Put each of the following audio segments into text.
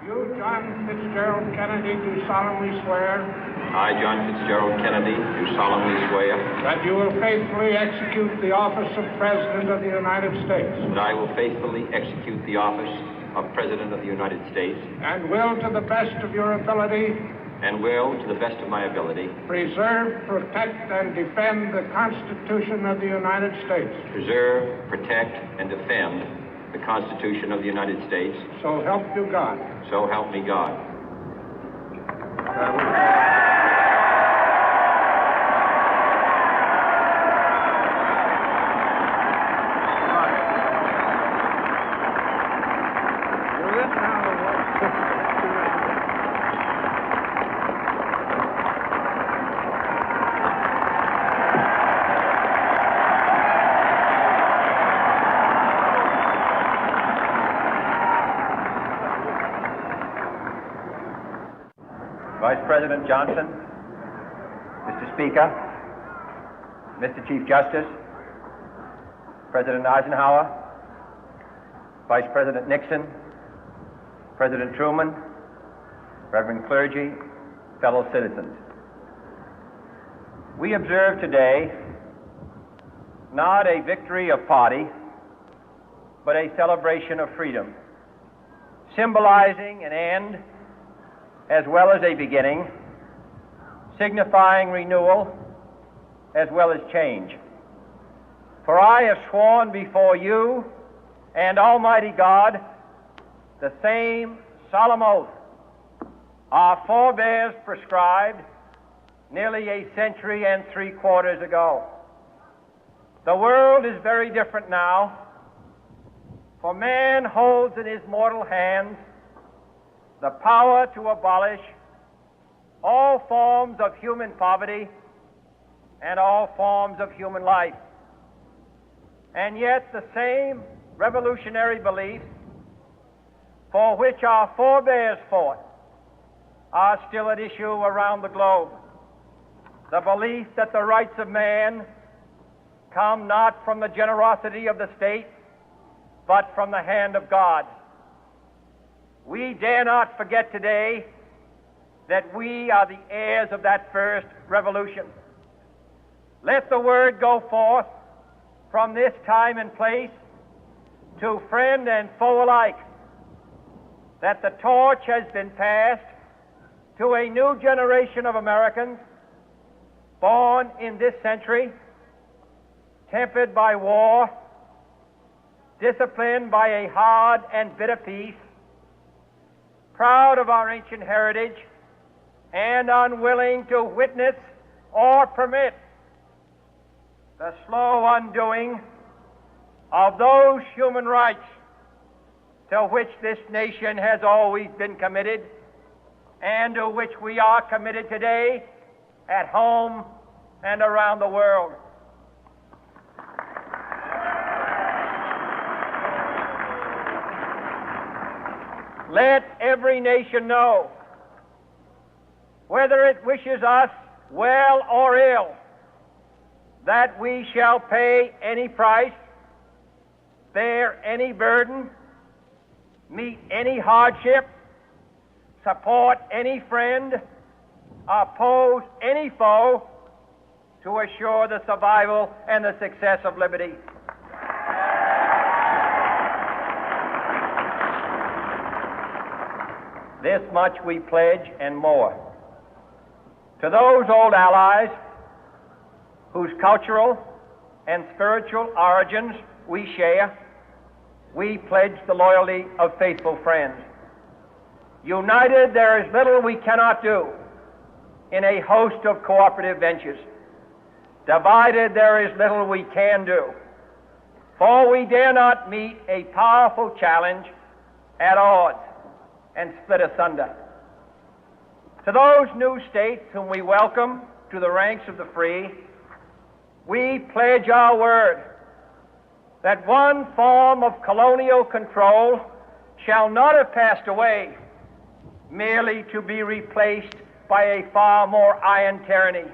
You, John Fitzgerald Kennedy, do solemnly swear. I, John Fitzgerald Kennedy, do solemnly swear. That you will faithfully execute the office of President of the United States. That I will faithfully execute the office of President of the United States. And will, to the best of your ability. And will, to the best of my ability. Preserve, protect, and defend the Constitution of the United States. Preserve, protect, and defend the Constitution of the United States. So help you God. So help me God. Vice President Johnson, Mr. Speaker, Mr. Chief Justice, President Eisenhower, Vice President Nixon, President Truman, Reverend clergy, fellow citizens. We observe today not a victory of party, but a celebration of freedom, symbolizing an end as well as a beginning, signifying renewal as well as change. For I have sworn before you and Almighty God the same solemn oath our forebears prescribed nearly a century and 3/4 ago. The world is very different now, for man holds in his mortal hands the power to abolish all forms of human poverty and all forms of human life. And yet the same revolutionary beliefs for which our forebears fought are still at issue around the globe. The belief that the rights of man come not from the generosity of the state, but from the hand of God. We dare not forget today that we are the heirs of that first revolution. Let the word go forth from this time and place to friend and foe alike that the torch has been passed to a new generation of Americans born in this century, tempered by war, disciplined by a hard and bitter peace, proud of our ancient heritage, and unwilling to witness or permit the slow undoing of those human rights to which this nation has always been committed and to which we are committed today at home and around the world. Let every nation know, whether it wishes us well or ill, that we shall pay any price, bear any burden, meet any hardship, support any friend, oppose any foe to assure the survival and the success of liberty. This much we pledge and more. To those old allies whose cultural and spiritual origins we share, we pledge the loyalty of faithful friends. United, there is little we cannot do in a host of cooperative ventures. Divided, there is little we can do, for we dare not meet a powerful challenge at odds and split asunder. To those new states whom we welcome to the ranks of the free, we pledge our word that one form of colonial control shall not have passed away merely to be replaced by a far more iron tyranny.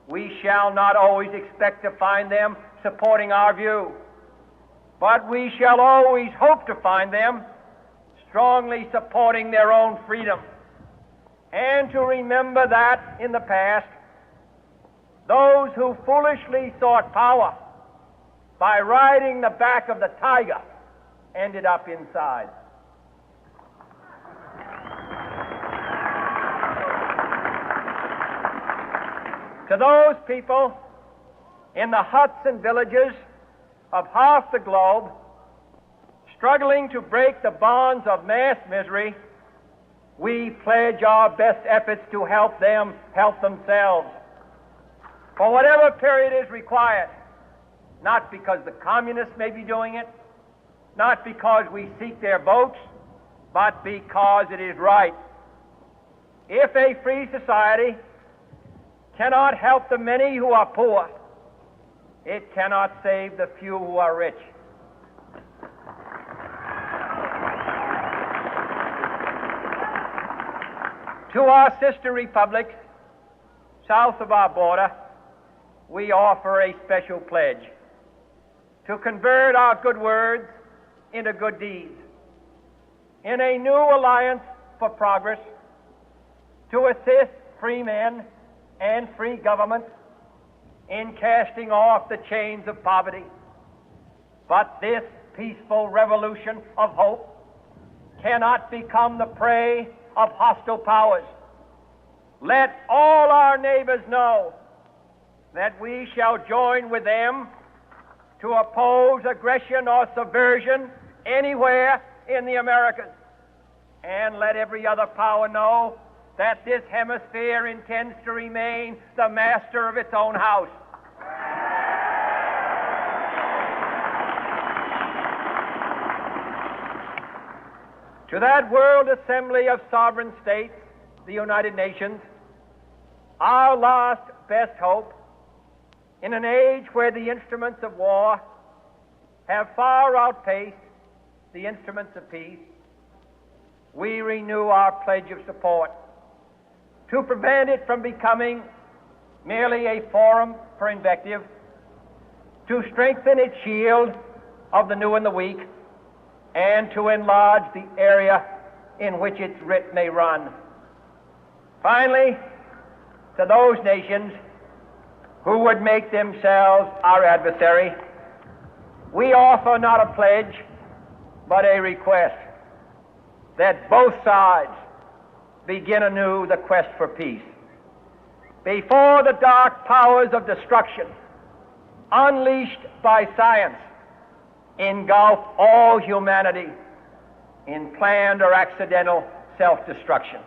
We shall not always expect to find them supporting our view, but we shall always hope to find them strongly supporting their own freedom, and to remember that in the past, those who foolishly sought power by riding the back of the tiger ended up inside. To those people in the huts and villages of half the globe struggling to break the bonds of mass misery, we pledge our best efforts to help them help themselves for whatever period is required, not because the communists may be doing it, not because we seek their votes, but because it is right. If a free society cannot help the many who are poor, it cannot save the few who are rich. To our sister republics south of our border, we offer a special pledge to convert our good words into good deeds, in a new alliance for progress, to assist free men and free governments in casting off the chains of poverty. But this peaceful revolution of hope cannot become the prey of hostile powers. Let all our neighbors know that we shall join with them to oppose aggression or subversion anywhere in the Americas. And let every other power know that this hemisphere intends to remain the master of its own house. To that world assembly of sovereign states, the United Nations, our last best hope, in an age where the instruments of war have far outpaced the instruments of peace, we renew our pledge of support to prevent it from becoming merely a forum for invective, to strengthen its shield of the new and the weak, and to enlarge the area in which its writ may run. Finally, to those nations who would make themselves our adversary, we offer not a pledge, but a request that both sides begin anew the quest for peace. Before the dark powers of destruction, unleashed by science, engulf all humanity in planned or accidental self-destruction,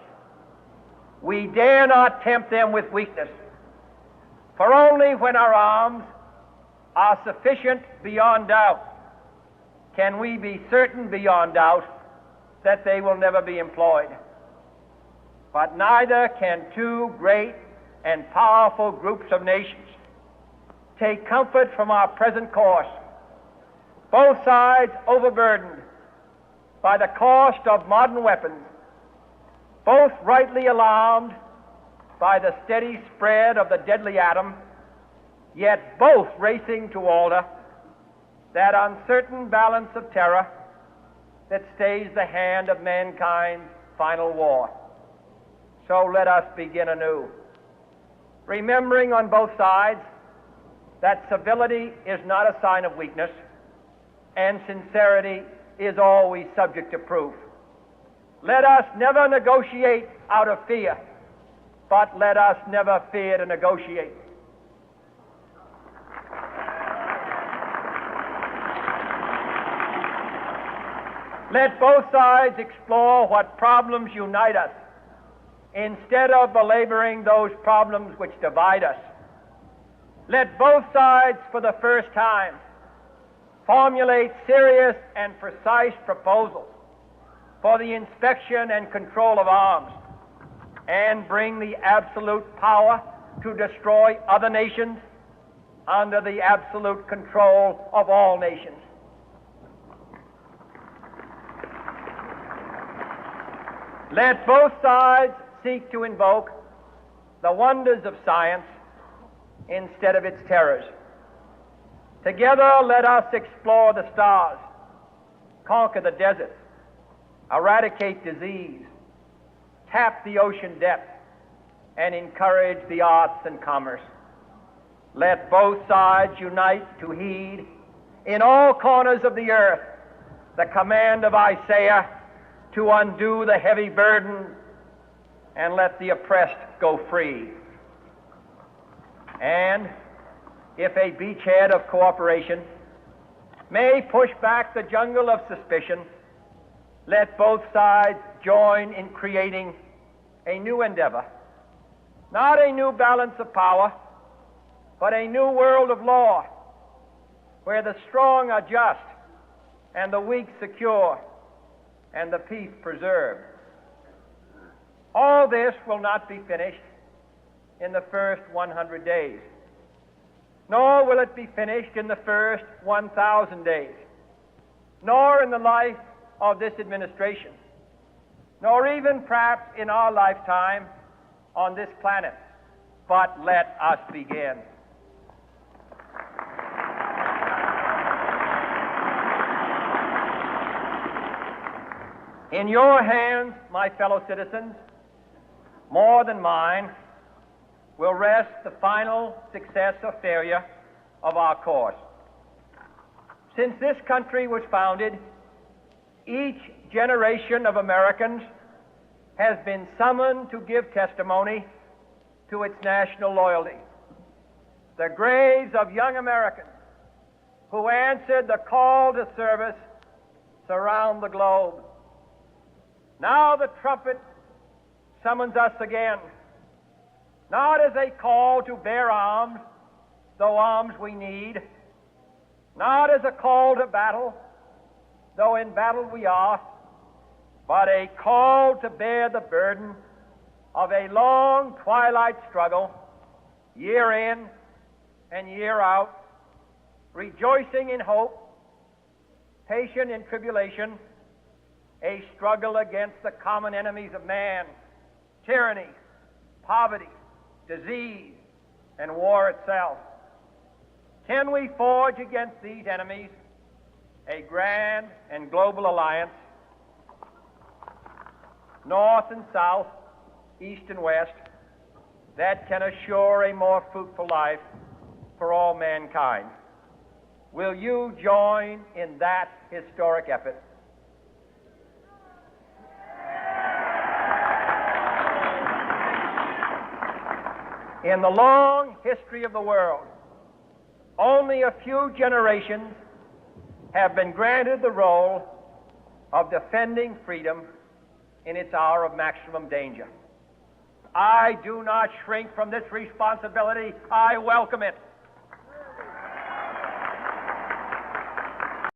we dare not tempt them with weakness, for only when our arms are sufficient beyond doubt can we be certain beyond doubt that they will never be employed. But neither can two great and powerful groups of nations take comfort from our present course, both sides overburdened by the cost of modern weapons, both rightly alarmed by the steady spread of the deadly atom, yet both racing to alter that uncertain balance of terror that stays the hand of mankind's final war. So let us begin anew, remembering on both sides that civility is not a sign of weakness, and sincerity is always subject to proof. Let us never negotiate out of fear, but let us never fear to negotiate. Let both sides explore what problems unite us, instead of belaboring those problems which divide us. Let both sides, for the first time, formulate serious and precise proposals for the inspection and control of arms, and bring the absolute power to destroy other nations under the absolute control of all nations. Let both sides seek to invoke the wonders of science instead of its terrors. Together, let us explore the stars, conquer the deserts, eradicate disease, tap the ocean depth, and encourage the arts and commerce. Let both sides unite to heed in all corners of the earth the command of Isaiah to undo the heavy burden and let the oppressed go free. And if a beachhead of cooperation may push back the jungle of suspicion, let both sides join in creating a new endeavor, not a new balance of power, but a new world of law, where the strong are just and the weak secure and the peace preserved. All this will not be finished in the first 100 days, nor will it be finished in the first 1,000 days, nor in the life of this administration, nor even perhaps in our lifetime on this planet. But let us begin. In your hands, my fellow citizens, more than mine, will rest the final success or failure of our course. Since this country was founded, each generation of Americans has been summoned to give testimony to its national loyalty. The graves of young Americans who answered the call to service surround the globe. Now the trumpet summons us again, not as a call to bear arms, though arms we need, not as a call to battle, though in battle we are, but a call to bear the burden of a long twilight struggle, year in and year out, rejoicing in hope, patient in tribulation, a struggle against the common enemies of man, tyranny, poverty, disease, and war itself. Can we forge against these enemies a grand and global alliance, north and south, east and west, that can assure a more fruitful life for all mankind? Will you join in that historic effort? In the long history of the world, only a few generations have been granted the role of defending freedom in its hour of maximum danger. I do not shrink from this responsibility. I welcome it.